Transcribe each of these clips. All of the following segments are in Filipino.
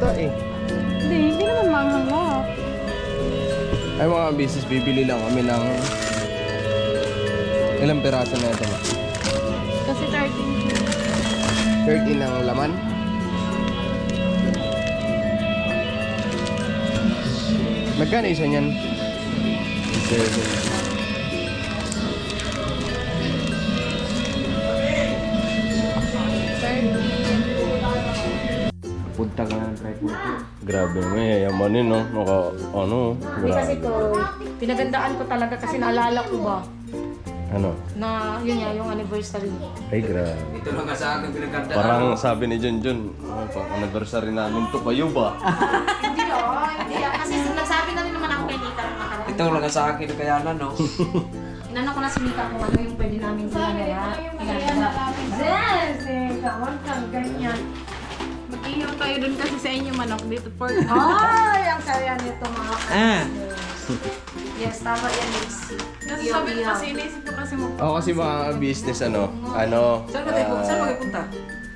yata eh. Hindi naman manghang lahat. Ay mga business, bibili lang kami ng ilang peraso na ito ba? Kasi 13. 13 ang laman. Magkano isa niyan? 7. Punta ka ng try food. Grabe, may yamanin no. Naka, ano, Hindi kasi to, pinagandaan ko talaga kasi naalala ko ba Ano? na yun nga, yung anniversary. Ay, grabe. Ito lang nga sa akin pinagkanta. Parang sabi ni Junjun, pang anniversary namin to kayo ba? Hindi hindi kasi nagsabi na rin naman ako kay Nika nung nakaraan. Ito lang nga sa akin kaya na no. Inano ko na si Nika kung ano yung pwede namin ginagawa. Yes! Huwag kang ganyan. Mag-ihaw tayo dun kasi sa inyo manok dito pork. Ay! Ang saya nito mga Yes, tama yan, Nixie. Kasi sabi ko kasi inisip ko kasi mo. Ako kasi mga business Saan magpunta?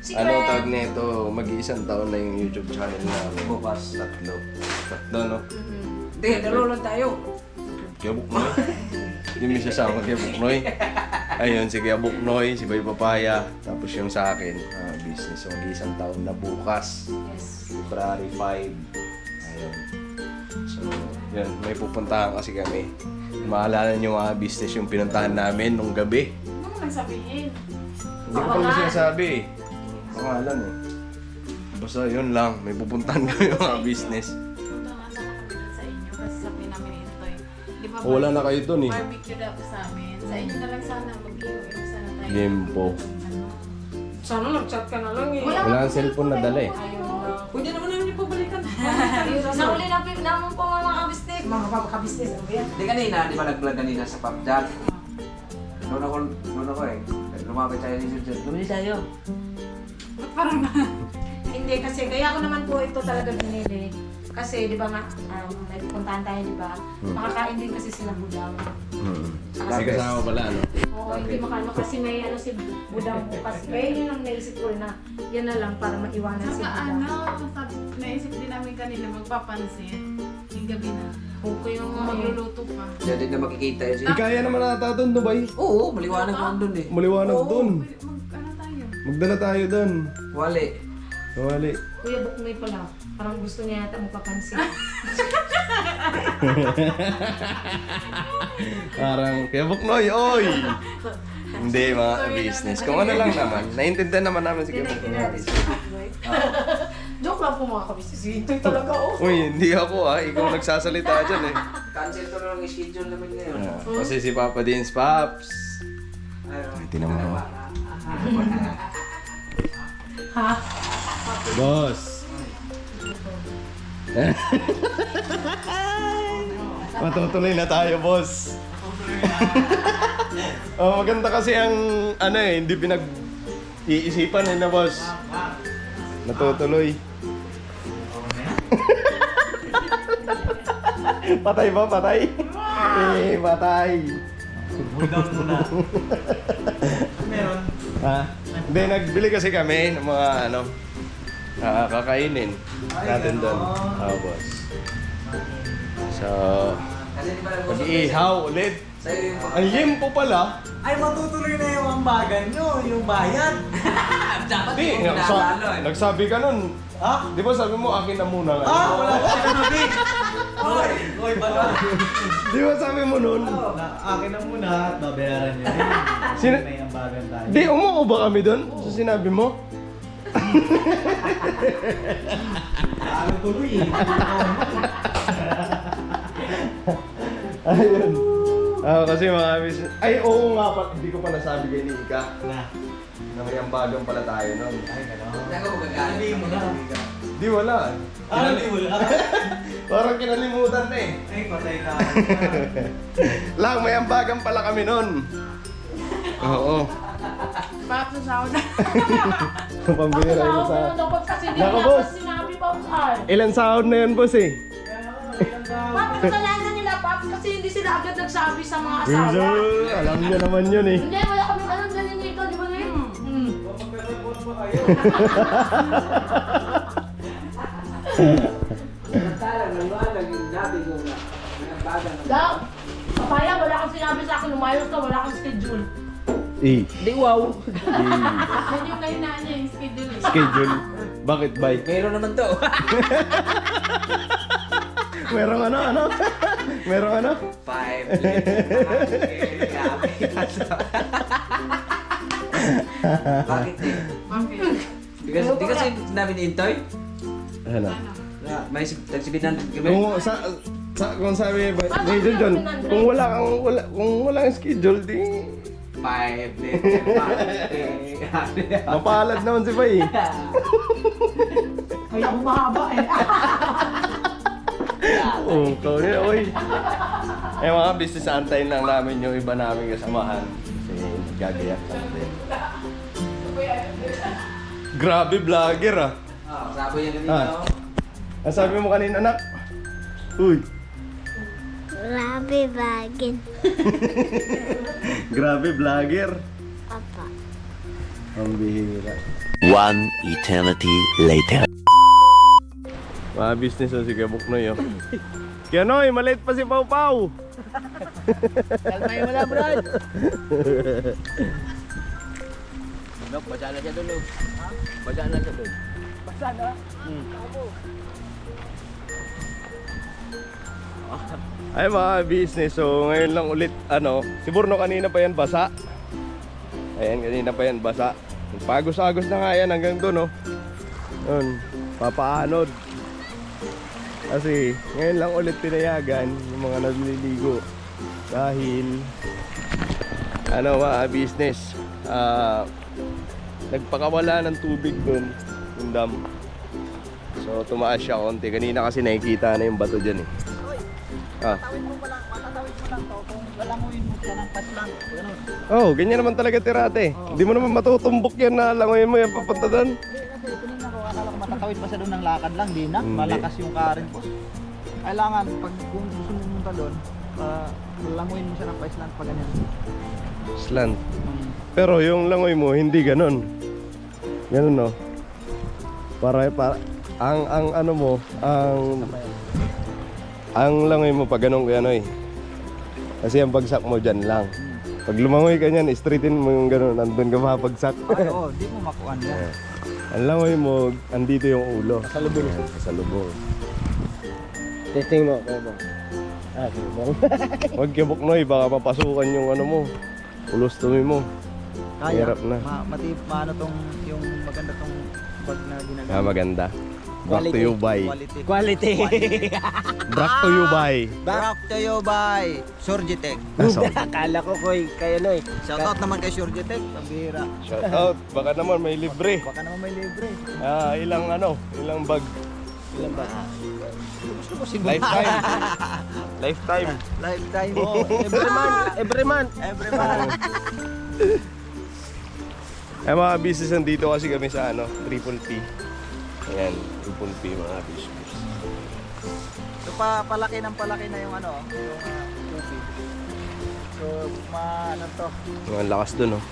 ano tawag nito, mag-iisang taon na yung YouTube channel na bukas. Tatlo no? Hindi, dalawa lang tayo. Kaya Buknoy. Hindi may sasama kaya Buknoy. Ayun, si Kaya Buknoy, si Bay Papaya. Tapos yung sa akin, business. So, mag-iisang taon na bukas. Yes. February 5. Ayun. So, yun, may pupuntahan kasi kami. Maalala nyo mga business yung pinuntahan namin nung gabi. Ano mo nagsabihin? Hindi ko pala sinasabi eh. Pangalan eh. Basta yun lang, may pupuntahan kami mga business. Punta nga sana kami dun sa inyo kasi sabi namin ito eh. Di ba Wala na kayo dun eh. barbecue daw sa amin. Sa inyo na lang sana mag-ihaw sana tayo. Limpo. Ano? Sana nag-chat ka na lang eh. Wala ang cellphone na dala eh. Ayun lang. Pwede naman namin yung pabalikan. Nauli naman po mga kabisnes. Mga kabisnes, ano ba yan? Hindi kanina, di ba nag-vlog kanina sa Pop Jam? Doon ako eh. Lumapit tayo ni Sir. Lumili tayo. Parang Hindi kasi, kaya ako naman po ito talaga binili. Kasi di ba nga, may pupuntahan tayo di ba? Makakain din kasi sila budang. Kasi kasama pala ano. Oo, hindi makano kasi may ano si budang bukas. Kaya yun ang naisip ko na yan na lang para maiwanan si saka budang. naisip din namin kanina magpapansin. Yung gabi na. Okay yung Magluluto pa. Diyan din na makikita yun siya. Kaya naman nata doon, Dubai. Oo, maliwanag naman doon eh. Maliwanag doon. Ano tayo? Magdala tayo doon. Wali. Wali. Kuya Buknoy pala. Parang gusto niya yata magpapansin. Parang, Kaya Buknoy, oy! Hindi, mga business. Kung ano lang naman, naiintindihan naman namin si Kaya Buknoy. Joke lang po mga kabisnes. Hintay talaga oh. Uy, hindi ako ikaw nagsasalita dyan eh. Cancel ko na lang yung schedule namin ngayon. Kasi si Papa Dins, Paps. Ay, tinama mo. Ha? Boss! Matutuloy na tayo, boss. Maganda kasi ang ano eh, hindi pinag-iisipan na boss. Natutuloy. Patay ba? Patay? Patay. Down muna. Meron. Ha? Hindi, nagbili kasi kami ng mga ano, kakainin natin doon. Boss. So, Kasi di ba mag-iihaw ulit. sa'yo yung Ang limpo pala. Ay, matutuloy na yung ambagan nyo, yung bayad. Di, nagsabi ka nun. Ha? Di ba sabi mo akin na muna? Wala ko sinabi. Hoy, bala. Di ba sabi mo nun? Akin na muna at babayaran nyo rin. Sino- May ambagan tayo. Di, umuo ba kami doon? Sa sinabi mo? Ano tuloy eh. Ayun. Kasi mga business. Ay, oo nga pa. Hindi ko pa nasabi kay Nika. Na may ambagan pala tayo nun. Ay, gano'n. Hindi ako magagalit. Sabihin mo na. Di wala. Di wala. Parang kinalimutan na eh. Ay, patay ka. Lang, may ambagan pala kami nun. Oo. Paap sa sauna. Pambira yun sa... Dapat kasi hindi Nako, niya boss. sinabi Pops Al. Ilan sahod na yun, boss eh? Paps, kasalanan nila Pops kasi hindi sila agad nagsabi sa mga asawa. Alam niya naman yun eh. Hindi, wala kami alam ganyan dito, di ba ngayon? Samantalang, naliwanag yung nabi ko na nagbaga ng... Daw, papaya, wala kang sinabi sa akin, lumayos ka, wala kang schedule. Di wow! Yan yung kainaan niya, yung schedule eh. Schedule. Bakit, bay? Meron naman to. Merong ano? Merong ano? 5 minutes. Bakit eh? Bakit? Di kasi namin ni-intoy? Ano? Na, may tagsibinan kami. Kung sabi ba, ni John, kung wala kang schedule, di 5 minutes. mapalad naman si Bay. Kaya bumaba eh. Oo, ikaw nila, oy. Eh mga business, antayin lang namin yung iba namin kasamahan. Kasi gagayak natin. Grabe vlogger ah. Sabo yan kanina. Ah. Ang sabi mo kanina, anak? Uy. Grabe bagin. Grabe vlogger. Apa. Ang bihira. One eternity later. Mga business o si Kabuknoy oh. Kaya Noy, maliit pa si Pau Pau. Kalmay mo lang, Brad. Dok, basa na siya doon, Dok. Basa na siya doon. Basa na? Ay mga business, so ngayon lang ulit si Burno kanina pa yan basa. Ayan, kanina pa yan basa. Pagos-agos na nga yan hanggang doon oh. Yun, papaanod. Kasi ngayon lang ulit pinayagan yung mga naliligo. Dahil mga business, nagpakawala ng tubig doon, yung dam. So tumaas siya konti. Kanina kasi nakikita na yung bato dyan eh. Matatawid mo lang to kung lalanguin mo siya ng paslang. Oh, ganyan naman talaga tirate. Hindi mo naman matutumbok yan na langoyin mo yan papunta doon. Kasi tinignan ko, akala ko matatawid pa siya doon ng lakad lang, di na. Hindi. Malakas yung current po. Kailangan, pag kung gusto mo pumunta doon, lalanguin mo siya ng paslang pag ganyan. Slant. Pero yung langoy mo hindi ganon. Ganon no. Para ang ano mo, ang langoy mo pag ganun ganoy. Kasi ang bagsak mo dyan lang. Pag lumangoy ka niyan, straightin mo yung gano'n, nandun ka mapagsak. Oo, di mo makuha niya. Ang langoy mo, andito yung ulo. Sa lubong. Sa lubong. Testing mo, kaya mo. Huwag Kabuknoy, baka mapasukan yung ano mo. Ulostomy mo. Kaya, Hirap na. maano tong, yung maganda tong bag na ginagawa. Maganda. Back to you by. Quality. Back to you by. Back to you by Surgitech. Akala ko kayo no eh. Shoutout naman kay Surgitech, pambihira. Shout out. Baka naman may libre. Baka naman may libre. Ilang bag. Ilan ba? Gusto ko si Lifetime. Lifetime. Lifetime. Every month. Every month. Mga business nandito kasi kami sa Triple P. Ayan, Triple P mga business. So palaki na yung yung tubig. So ano to? Ang lakas dun oh.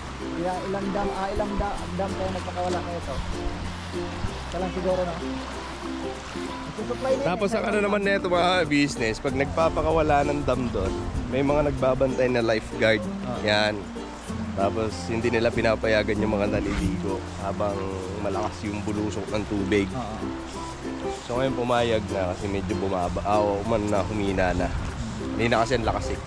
Ilang dam kayo nagpakawala kayo to. Ito lang siguro no. Nagsusupply din. Tapos ang naman nito mga business, pag nagpapakawala ng dam doon, may mga nagbabantay na lifeguard. Yan. Tapos hindi nila pinapayagan yung mga naliligo habang malakas yung bulusok ng tubig. So ngayon pumayag na kasi medyo bumaba, humina na. Hindi na kasi ang lakas eh.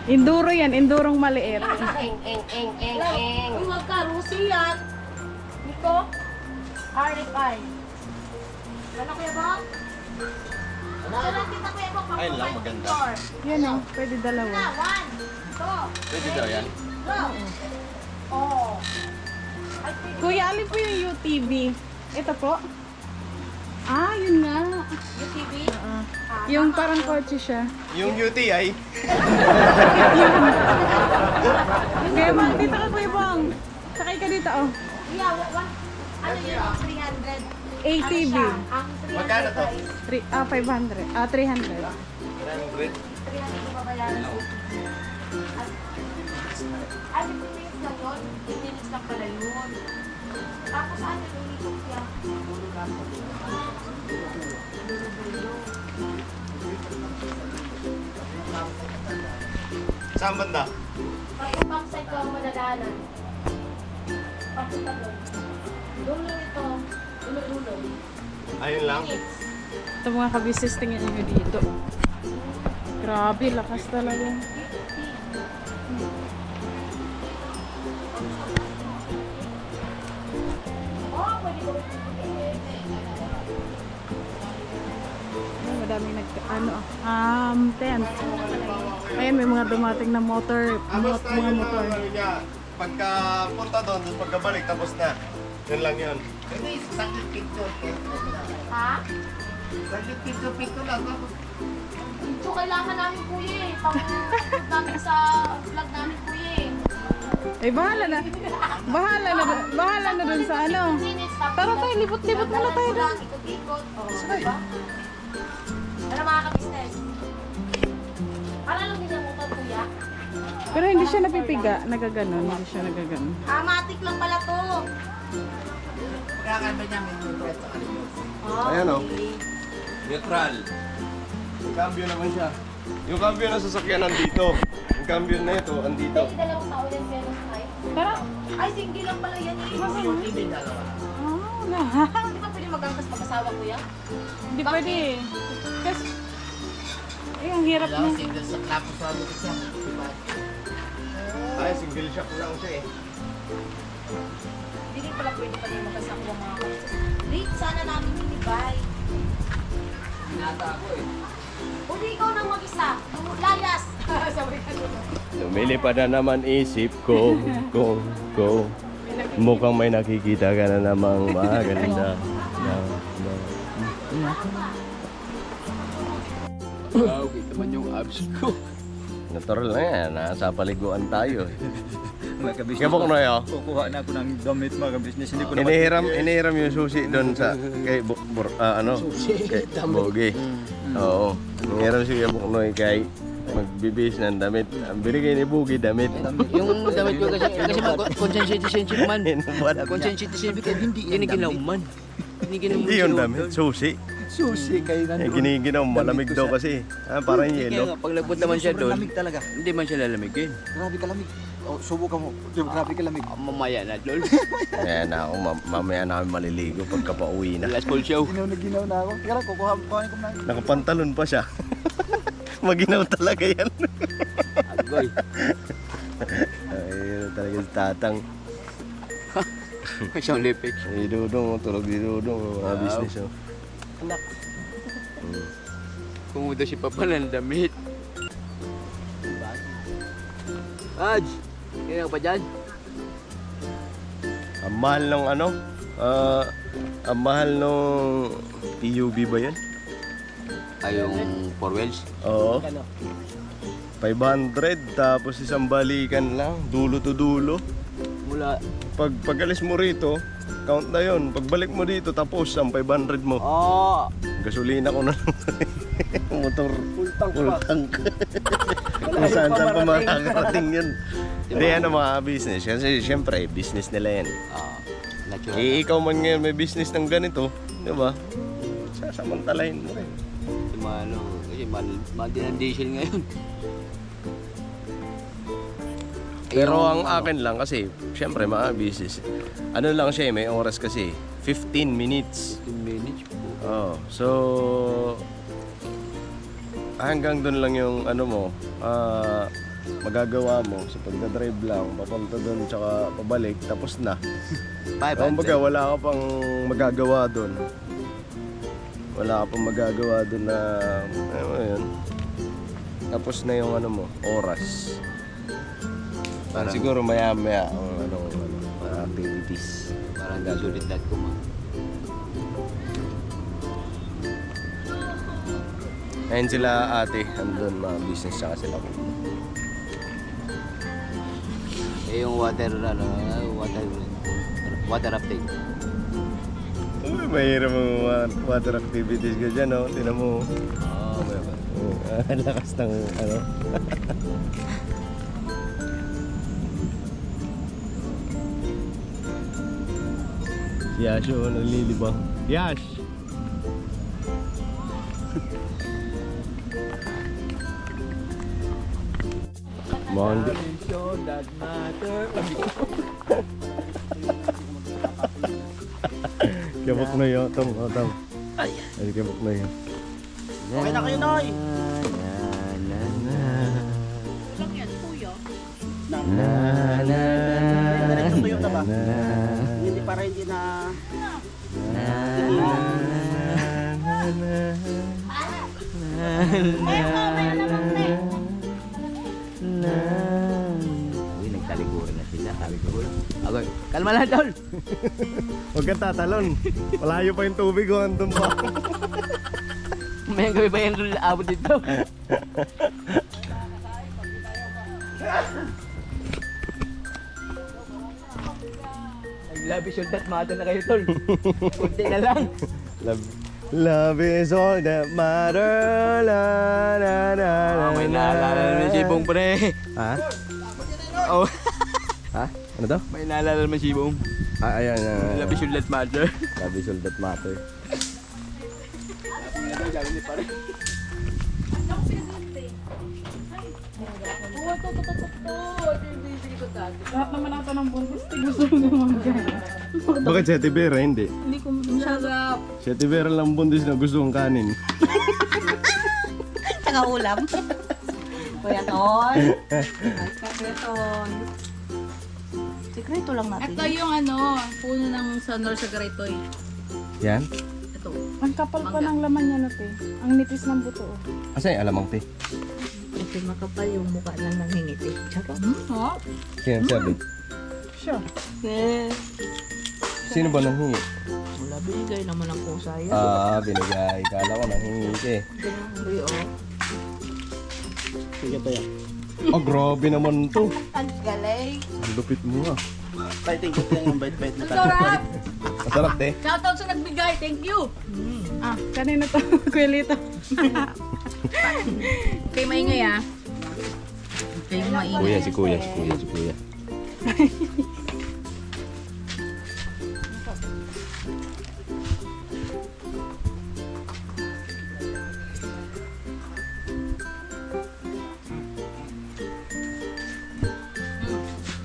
Enduro yan, endurong maliit. Huwag ka, Rusi yan. Nico, RFI. Ano kuya ba? Ano kita kuya ba? Ay, lang, maganda. Yan o, pwede dalawa. 1, 2, Pwede daw yan? go. Oh. Kuya, alin po yung UTV? Ito po? Ah, yun nga. UTV? Yung parang kotse siya. Yung UTI? Kuya Bang, dito ka Kuya Bang. Sakay ka dito oh. Yeah, ano yun? 300. ATV. Ang 300 Magkano to? 500. 300. 300. 300 yung babayaran sa Ay, 15 minutes lang yun. 15 minutes lang pala yun. Tapos ano, nilipot siya. Saan banda? Pag side ko ang madadaanan. Papunta doon. Dulo nito. Dulo. Ayun lang. Minutes. Ito mga kabisis, tingnan nyo dito. Grabe, lakas talaga. Oh, pwede ko. Ay, madaming tent. Ayan, may mga dumating na motor. Mga motor. Pagka punta doon, tapos pagkabalik, tapos na. Yun lang yun. Ha? Picture lang. Ito kailangan namin kuya eh. Pang-upload namin sa vlog namin kuya eh. Eh, bahala na. Bahala na dun sa ano. 15 minutes, tapos Tara tayo, libot-libot muna tayo doon. Ikot-ikot. Oh, diba? Ano mga ka-business? Para lang din ang motor kuya. Pero hindi siya napipiga. Nagaganon. Hindi siya nagaganon. Matic lang pala to. Kaya niya may interest sa kanila. Oh, Ayan, oh. okay. Neutral. Yung cambio naman siya. Yung cambio na sasakyan nandito. Yung cambio na ito, andito. May dalawang tao yan kaya nung time. Tara. Ay, single lang pala yan eh. TV dalawa. Na. Hindi ba pwede magangkas pag-asawa kuya? Hindi pwede. Kasi, ay, ang hirap na. Single sa klapo sa ano siya. Diba? Ay, single shock lang siya eh. Hindi rin pala pwede pa rin magkasama yung mga kapatid. Rick, sana namin minibay. Hinata ako eh. Hindi ikaw nang mag-isa. Layas. Sabi ka doon. Lumilipad na naman isip ko, mukhang may nakikita ka na namang maganda. Wow, kita man yung abs ko. Natural na yan, nasa paliguan tayo. Kabok na yun. Kukuha na ako ng damit mga business. Hindi ko na Inihiram yung susi doon sa kay kay Bogi. Oo. Inihiram si Buknoy kay magbibis ng damit. Ang binigay ni Bogi damit. Yung damit ko kasi conscientiousness man. Conscientiousness hindi ginaw man. Hindi yung damit, susi. Susi kayo Eh, giniginaw, malamig daw kasi. Parang yelo. Pag nagpunta man siya doon, lamig talaga. Hindi man siya lalamigin. Grabe kalamig. Oh, subukan mo. Grabe kalamig. Mamaya na, lol. Kaya na ako, mamaya na kami maliligo pagka pauwi na. Last full show. Ginaw na ako. Kaya kukuhanin ko na. Nakapantalon pa siya. Maginaw talaga yan. Agoy. Ay, talaga si Tatang. Isang lipik. Si Dudong, tulog si Dudong. Mga business oh. Anak. Kumuda si Papa ng damit. Aj! Kaya ka pa dyan? Ang mahal nung ano? Ang mahal nung PUV ba yan? Ay, yung 4 wheels? Oo. 500 tapos isang balikan lang, dulo to dulo. Mula. Pag alis mo rito, count na yon. Pagbalik mo dito, tapos ang 500 mo. Oh! Gasolina ko na lang. Motor. Full tank Full pa. tank. Kung saan pa makakarating yun. Hindi, ano mga business. Kasi siyempre, business nila yan. Natural. Eh, ikaw man ngayon may business ng ganito, di ba? Sasamantalahin mo rin. Ano, kasi mahal din ang diesel ngayon. Pero ang akin lang kasi, siyempre mga business, ano lang siya, may oras kasi, 15 minutes. 15 minutes po. Oh, so hanggang doon lang yung ano mo, magagawa mo sa pagdadrive lang, papunta doon tsaka pabalik, tapos na. Kumbaga wala ka pang magagawa doon. Wala ka pang magagawa doon na, ano yun, tapos na yung ano mo, oras. Parang siguro maya-maya ang mga activities. Parang gasolidad ko man. Ayun sila ate, andun mga business tsaka sila po. Eh yung water rafting. Ito Uy, mahirap mga water activities ka dyan, no? Tinan mo. Oo, Ang lakas ng ano. Si Yash, oh, naglilibang. Yash! Mondi. Kabok na yun, Tom. Oh, Tom. Ay, kabok na yun. Okay na kayo, Noy. Lang yan, kuya. Tuyo na ba? Hindi para hindi na... Uy, nagtaliguran na sila. Sabi ko, ako, kalma lang, tol. Huwag kang tatalon. Malayo pa yung tubig, oh. Andun pa. May gawin ba yung abot dito? Naglabi sultat mata na kayo, tol. Kunti na lang. Love is all that matter. La, la, la, la, May naalala naman si Bong, pre. Ha? Oh, Ha? Ano daw? may naalala naman si Bong. Ah, ayan. Labi sultat mata. Love is all that matter. Lahat naman ata ng buntis, gusto mo naman ganyan. Bakit si Ate Vera hindi? Hindi ko masarap. Si Ate Vera lang bundis na gusto kong kanin. Tsaka ulam. Kuya Ton. Sekreton. Sekreto lang natin. Ito yung ano, puno ng Sonor sa Garitoy. Yan? Ito. Ang kapal pa ng laman niya na, te. Ang nipis ng buto. oh. Asa yung alamang te? Kasi makapal yung mukha lang ng hingiti. Tsaka. Oh, Sino sabi? Siya. Sino ba nang hingi? Wala, binigay naman ang kusaya. Ah, binigay. Kala ko nang hingi te. Hindi, oh. Sige to yan. Oh, grabe naman to. Ang galing. Ang lupit mo ah. Tayo, thank you. Yung bait-bait na tayo. sarap! Masarap te. Shoutout sa nagbigay, thank you! Ah, kanina to. Kuya Lito. Kay maingay ah. Kay maingay. Kuya, si kuya.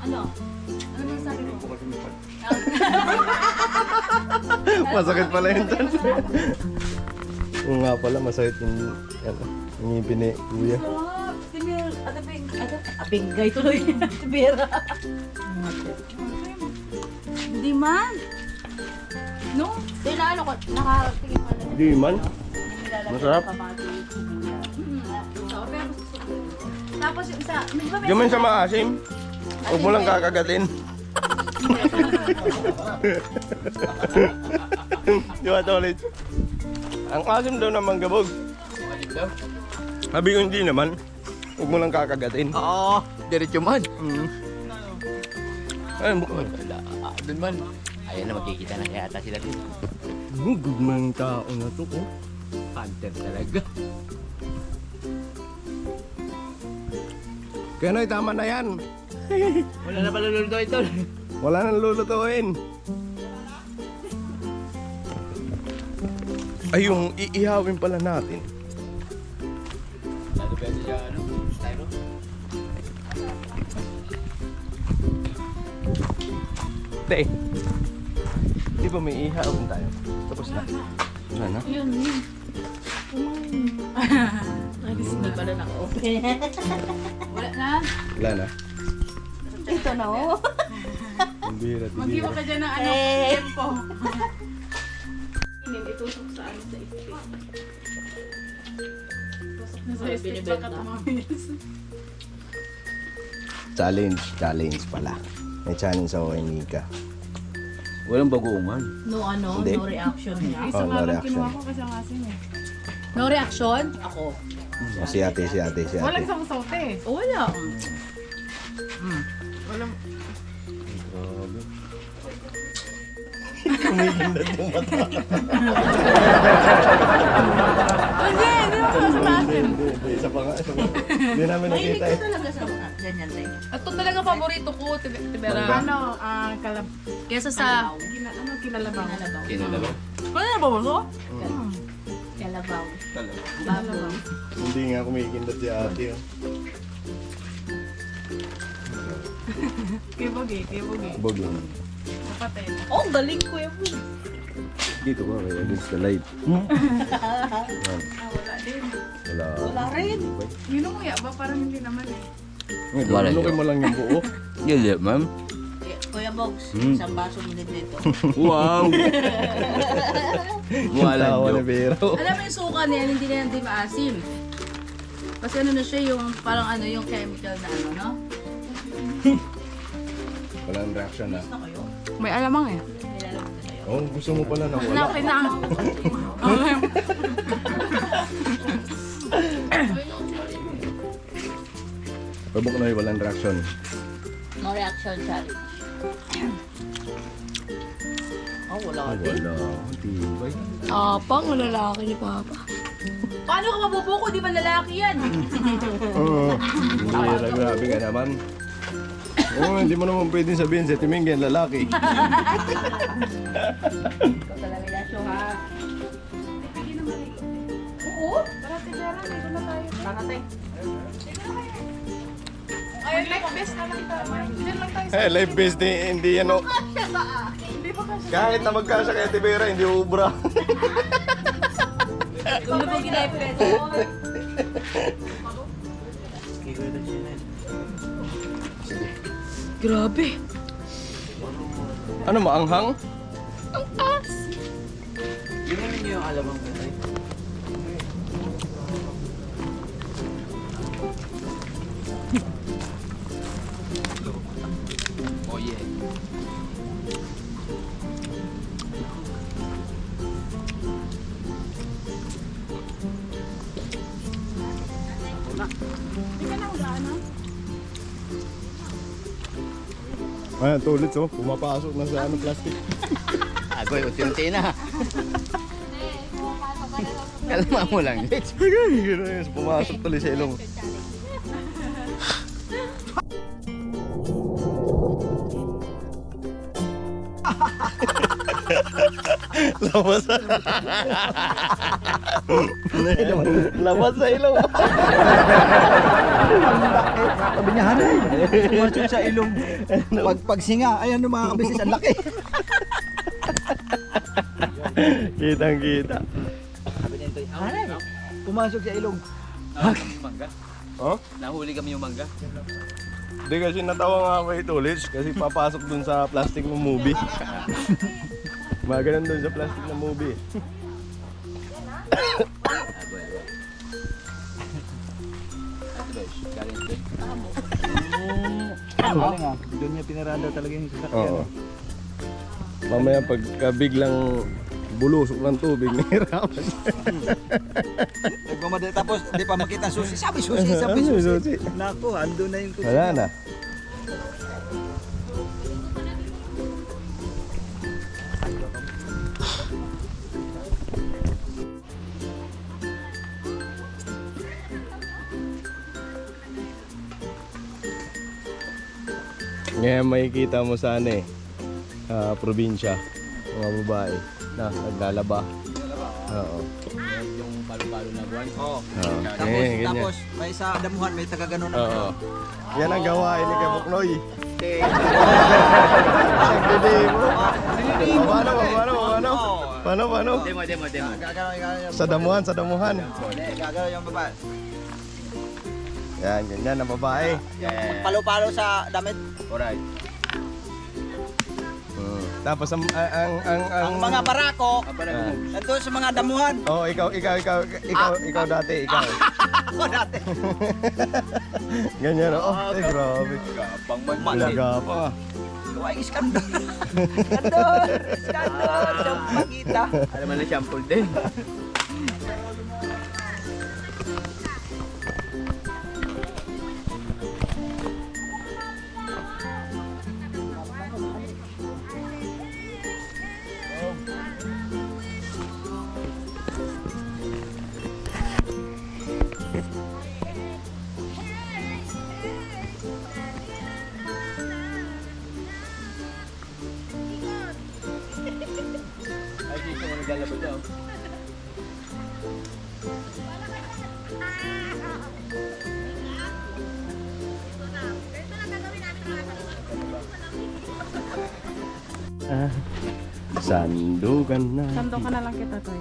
Ano? Ano yung sabi mo? Masakit pala yun dyan. Oo nga pala, masakit yung ngipin ni kuya. Sarap! Abingay tuloy. Tibera. Hindi man. No? Hindi na ano ko, nakatingin pa na. Di man. Masarap. Tapos yung isa, di ba may Gaman sa maasim. Huwag mo lang kakagatin. Di ba ito ulit? Ang asim daw naman gabog. Sabi ko hindi naman. Huwag mo lang kakagatin. Oo, diretso man. Ay, mukha. Wala, doon man. Ayan na, magkikita na kaya ata sila dito. Gugmang tao na to, oh. Hunter talaga. Kaya na, tama na yan. Wala na pala luluto ito. Wala nang lulutuin. Ay, yung iihawin pala natin. Lalo pwede siya, ano, styro. Te, di ba may ihawin tayo? Tapos na. Wala na? Yun, yun. Hindi pala naka-open. Wala na. Wala na. Ito na, oh. Ang bihira, Mag-iwa tibira. ka dyan ng ano, Eh. tempo. Itusok sa ano sa isip. Nasa isip baka tumamis. Challenge pala. May challenge ako kay Nika. Walang bagoongan. No, ano, Hindi. no reaction niya. Isa Oh, nga no lang reaction. kinuha ko kasi ang asin eh. No reaction? Ako. O, si ate. Walang sausaw, te. Wala. Grabe. Kumikindat yung mata. Hindi, hindi mo sa akin. Hindi, isa pa nga. Hindi namin nakita eh. Talaga sa mga ganyan din. Ito talaga paborito ko, Tibera. Ano, Kesa sa kinalabaw. Kinalabaw. Ano na ba mo? kalabaw. Kinalabaw. Hindi nga kumikindat si ate. Oh. Kibog eh. Bagong. Kapatid. Oh, galing ko yung Dito ka kaya against the light. Wala din. Wala. Wala rin. Yun ang kuya ba? Parang hindi naman eh. Wala. Ano mo lang yung buo? Gila, ma'am. Kuya Bogs, isang baso mo din dito. Wow! Wala Tawa na joke. pero. Alam mo yung suka niyan, hindi na yan di maasim. Kasi ano na siya yung parang ano yung chemical na ano, no? Walang reaction na. May alamang eh. Oh, gusto mo pala na wala. Laki na. Pabok na walang reaction. No reaction challenge. Oh, wala Ah, din. wala. Tibay. Pang lalaki ni Papa. Paano ka mabubuko? Di ba lalaki yan? Oo. Hindi, grabe ka naman. Oo, hindi mo naman pwedeng sabihin sa Timing yan lalaki. Ikaw talaga yan, so ha. Oo. Para tigara, dito na tayo. Nakate. Ay, like best na lang tayo. Diyan lang tayo. Eh, life based hindi yan o. Hindi ba kasi? Kahit na magkasya kay Tibera, hindi ubra. Kung na po ginaypet. Grabe. Ano, maanghang? Hindi mo ninyo yung alamang patay. Oh yeah. Ayan, tulit oh. Pumapasok na sa ano, plastic. Ako yung unti na. Kalma mo lang. Pumasok tuloy sa ilong. Labas sa labas sa ilong. Sabi niya, haray. Pumasok sa ilong. Pagsinga, ayan no mga kabisis, ang laki. Kitang kita. Sabi niya ito, haray. Pumasok sa ilong. Mangga? Oh? Nahuli kami yung mangga. Hindi kasi natawa nga ako ito, Lich, kasi papasok dun sa plastic ng movie. Mga ganun dun sa plastic ng movie. Galing ah. Doon niya pinarada talaga yung sasakyan. Oo. Mamaya pagka biglang bulusok ng tubig, nahirapan. Nagmamadali tapos di pa makita susi. Sabi susi. Naku, ando na yung Wala na. Ngayon makikita mo sa ano eh, probinsya, mga babae na naglalaba. Oo. Yung palo-palo na buwan. Oo. Oo. Tapos, Ganyan. may sa damuhan, may taga ganon. Oo. Yan ang gawain ni Kabuknoy. Paano? Demo. Sa damuhan. Gagalaw yung babae. Yan, ganyan ang babae. Palo-palo sa damit. Alright. Tapos ang Ang mga barako, Para nandun sa mga damuhan. Oh, ikaw dati, ikaw. Ako dati. Ganyan, oh. Ay, grabe. kapang man. Malaga pa. Gawa yung iskandal. Iskandal. Sa makita. Alam mo na shampoo din. maglalaba daw. Sandugan na. Sando ka na lang kita, Toy.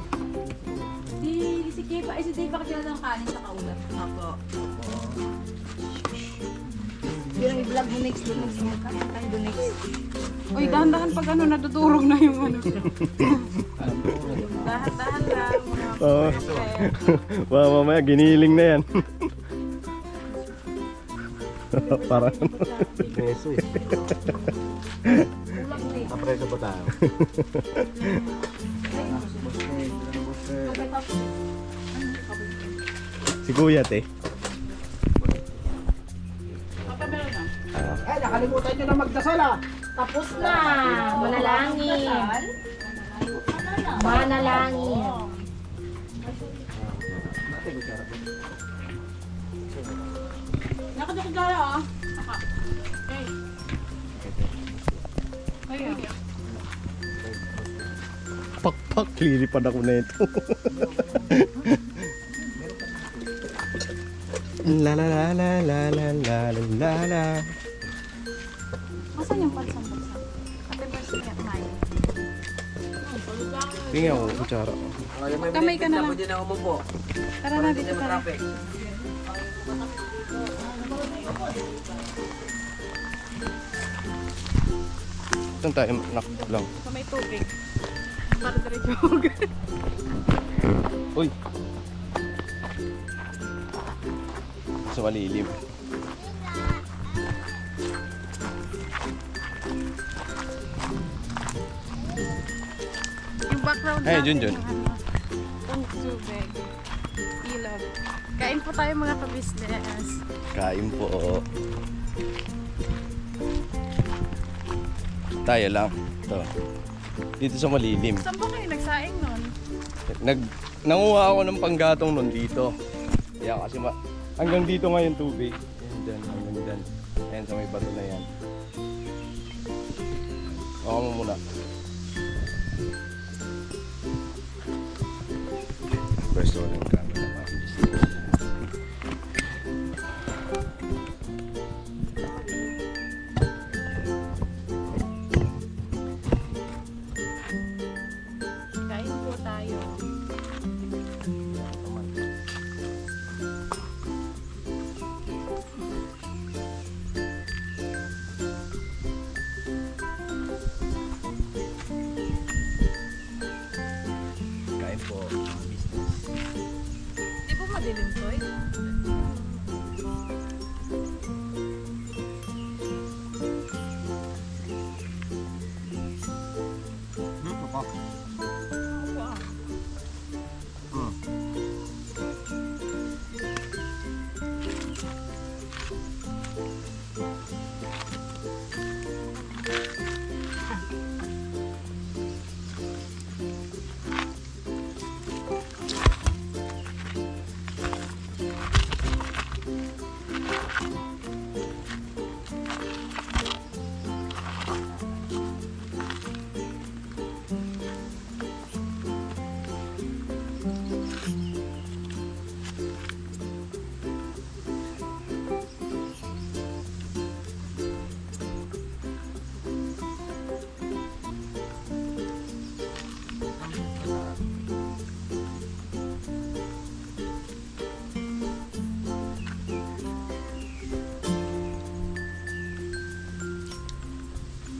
Si Kipa, si Dave kasi lang kanin sa kaulat. Ako. Yung i-vlog mo next, do next mo. Kain do next. Uy, dahan-dahan pag ano, nadudurog na yung ano. Dahan-dahan lang. Oo. Mamaya giniling na yan. Parang Peso eh. Napreso pa tayo. si Kuya te. Ay, nakalimutan nyo na magdasal ah. Tapos na. Manalangin. Manalangin. Nakadukugara ah. Saka. Okay. Ayun. Pakpak, lilipad ako na ito. La la la la la la la la la. Masan yung pansang-pansang? Ate Mercy niya kumain. Tingnan ko, kutsara. Kamay ka na lang. Pwede na umupo. Tara na, dito tayo. Traffic. Saan tayo? Nak lang. Sa may tubig. Para diretso. Uy! Sa malilim. Yung background Ay, natin, Junjun. yung ano, yung tubig. Ilog. Kain po tayo mga ka-business. Kain po. Tayo lang. Ito. Dito sa malilim. Saan ba kayo nagsaing nun? Nanguha ako ng panggatong nun dito. Kaya kasi hanggang dito nga yung tubig. Ayan dyan, hanggang dyan. Ayan sa may bato na yan. Baka mo muna. Pwesto ng camera mga business. Kain po tayo. Kain po mga business. Di ba madilim to eh? Dito pa.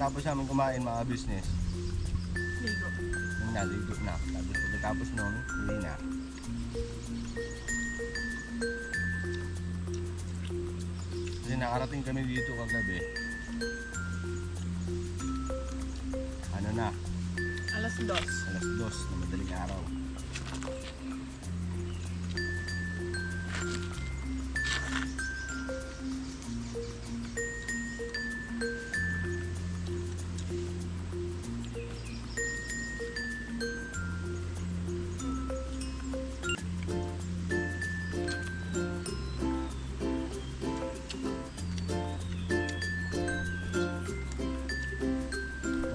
Tapos namin kumain mga business. Ligo. Yung naligo na. Tapos nun, hindi na. Kasi nakarating kami dito kagabi. Ano na? Alas 2. Alas 2 na madaling araw.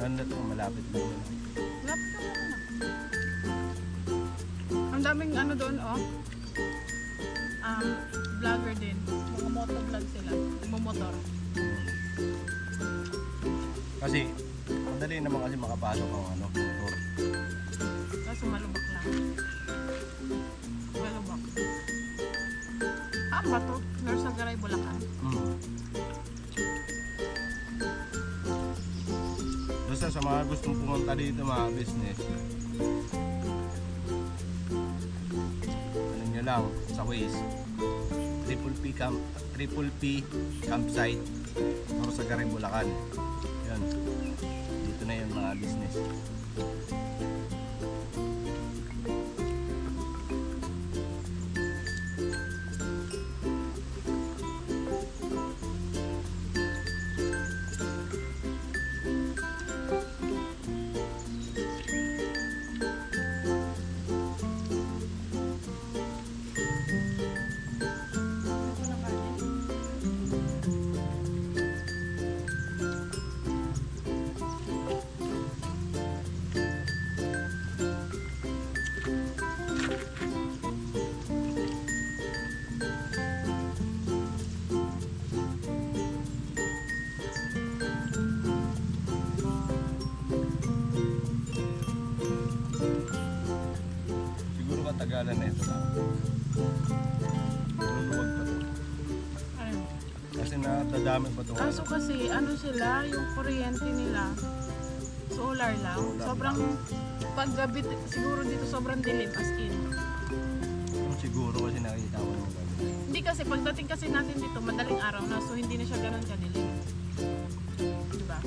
Ano to? Malapit lang yun. Lapit ka naman. ano doon, oh. Vlogger din. Mga motovlog sila. Motor. Kasi, madali naman kasi makapasok ang ano, motor. Kaso malubak lang. Malubak. Ba to? Norsagaray, Bulacan. Basta sa mga gustong pumunta dito mga business, ano nyo lang, sa Waze, Triple P campsite, Norsagaray, Bulacan. Yan. Dito na yun mga business. Siguro katagalan na ito na. Luluwag pa to. Ayun. Kasi natadami pa ito. Kaso kasi, ano sila, yung kuryente nila, solar lang. Sobrang, paggabi, siguro dito sobrang dilim as in. Siguro kasi nakikita ko yung gabi. Hindi kasi, pagdating kasi natin dito, madaling araw na, so hindi na siya ganun kadilim. Diba?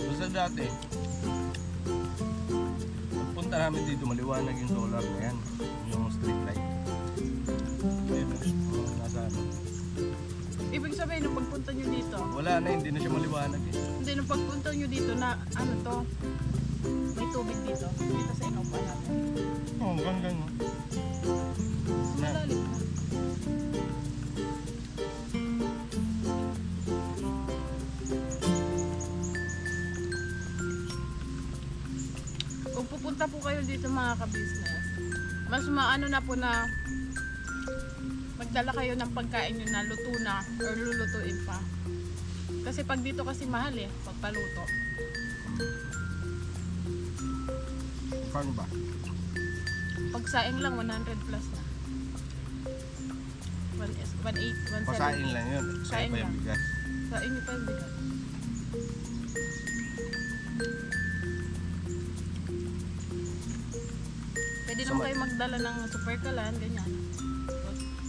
Basta dati, pagpunta namin dito, maliwanag yung solar na yan. Yung street light. Ayun, nasa ano. Ibig sabihin, nung pagpunta nyo dito, Wala na, hindi na siya maliwanag eh. hindi, nung pagpunta nyo dito na, ano to, may tubig dito, dito sa inupa natin. Oo, hanggang no. Na, Malalim na. Kung pupunta po kayo dito mga ka-business, mas maano na po na magdala kayo ng pagkain nyo na luto na or lulutuin pa. Kasi pag dito kasi mahal eh, pagpaluto. paano ba? Pagsaing lang, 100 plus na. 1.8, 1.7. Pasain lang yun. Sa'yo Saing pa yung lang. bigas. Sa inyo pa yung bigas. Pwede naman kayo magdala ng super kalan, ganyan.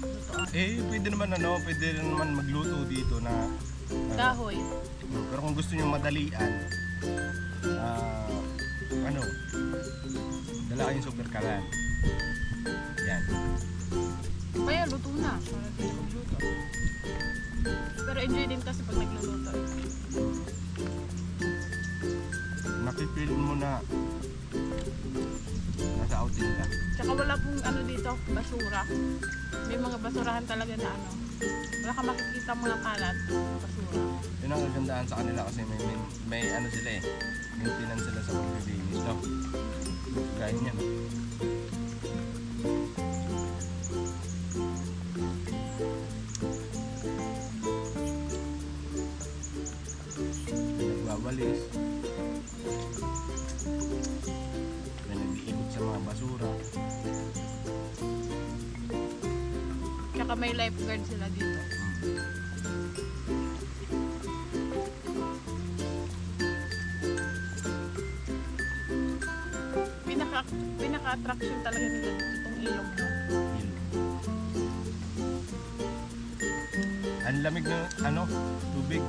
Lutoan. Pwede naman pwede naman magluto dito na Kahoy. pero kung gusto niyo madalian, dala kayong super kalan. Yan. Kaya luto na. Para din magluto. Pero enjoy din kasi pag nagluluto. Nakipil mo na nasa outing ka. Tsaka wala pong ano dito, basura. May mga basurahan talaga na ano. Wala ka makikita mga kalat, basura. Yun ang kagandaan sa kanila kasi may ano sila eh. Maintenance sila sa paglilinis. No? Gaya niyan. Nagwawalis. May nag-iikot sa mga basura. Tsaka may lifeguard sila dito. Pinaka-attraction talaga nila dito, itong ilong mo. Ang lamig ng tubig.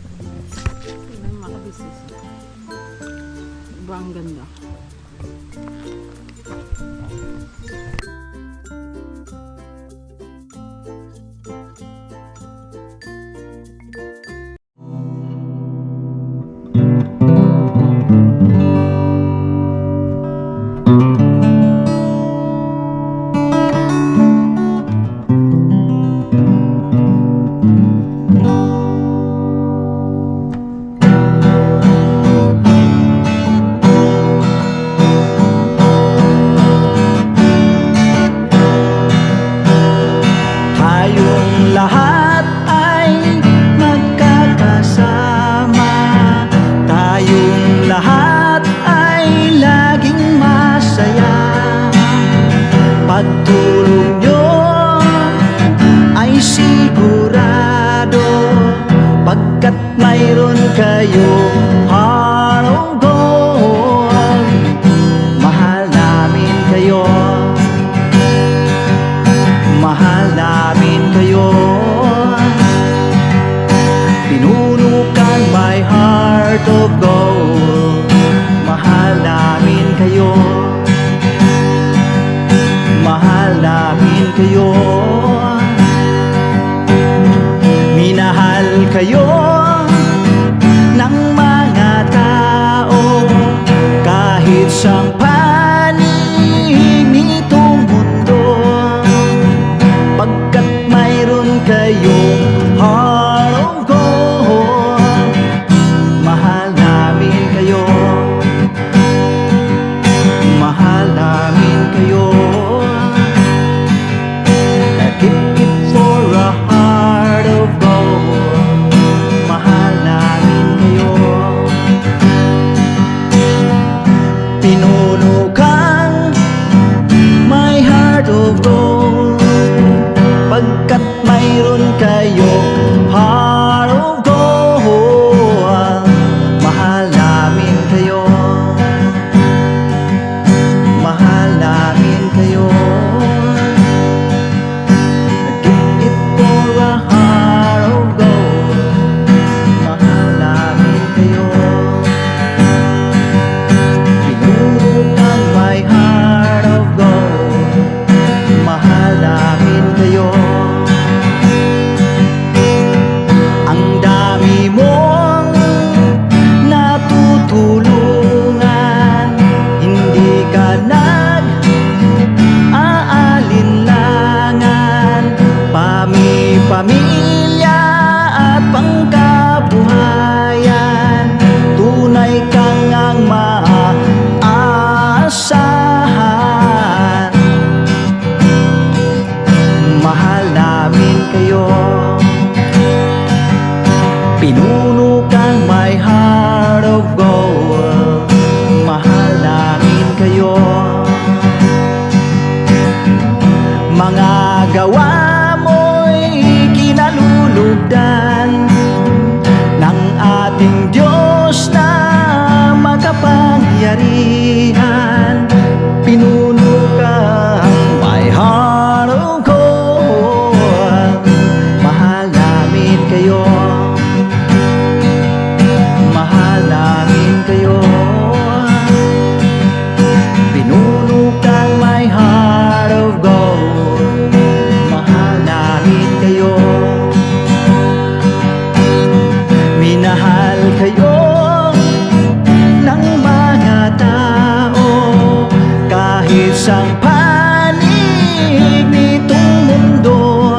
Tingnan mga ka-business. Diba ang ganda? Pagkat mayroon kayo heart of gold, mahal namin kayo, mahal namin kayo. Pinuno kang my heart of gold, mahal namin kayo, mahal namin kayo. Minahal kayo ng mga tao kahit siyang panig nitong mundo. Pagkat mayroon kayong heart of gold, mahal namin kayo, mahal namin kayo. Keep it for a heart of gold, mahal namin kayo. Pinuno kang my heart of gold, pagkat mayroon kayo heart of gold, mahal namin kayo, mahal namin kayo. Keep it for a heart of gold, mahal namin kayo. Pinuno kang my heart of gold, mahal namin kayo. Ang dami mong natutulungan, hindi ka nag-aalinlangan. Pamilya at pangkabuhayan, tunay kang ang maaasahan. Mahal namin kayo, pinuno kang my heart of gold, mahal namin kayo. Mga gawa mo'y kinalulugdan ng ating Diyos na makapangyarihan. Pinuno kang my heart of gold, mahal namin kayo, mahal namin kayo. Pinuno kang my heart of gold, mahal namin kayo. Minahal kayo ng mga tao kahit sang panig nitong mundo.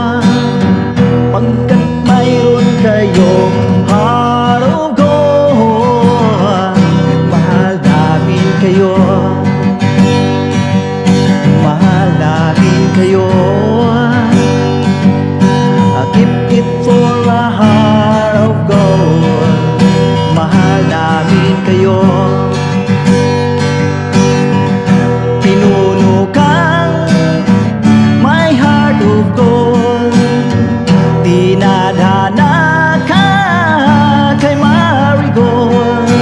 Pagkat mayroon kayong heart of gold, mahal namin kayo, mahal namin kayo. Keep it for a heart of gold, mahal namin kayo. Pinuno kang my heart of gold, dinadhana ka kay Marigold.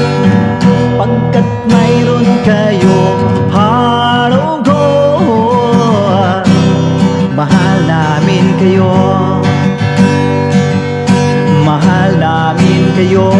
Pagkat mayroon kayong heart of gold, mahal namin kayo, mahal namin kayo.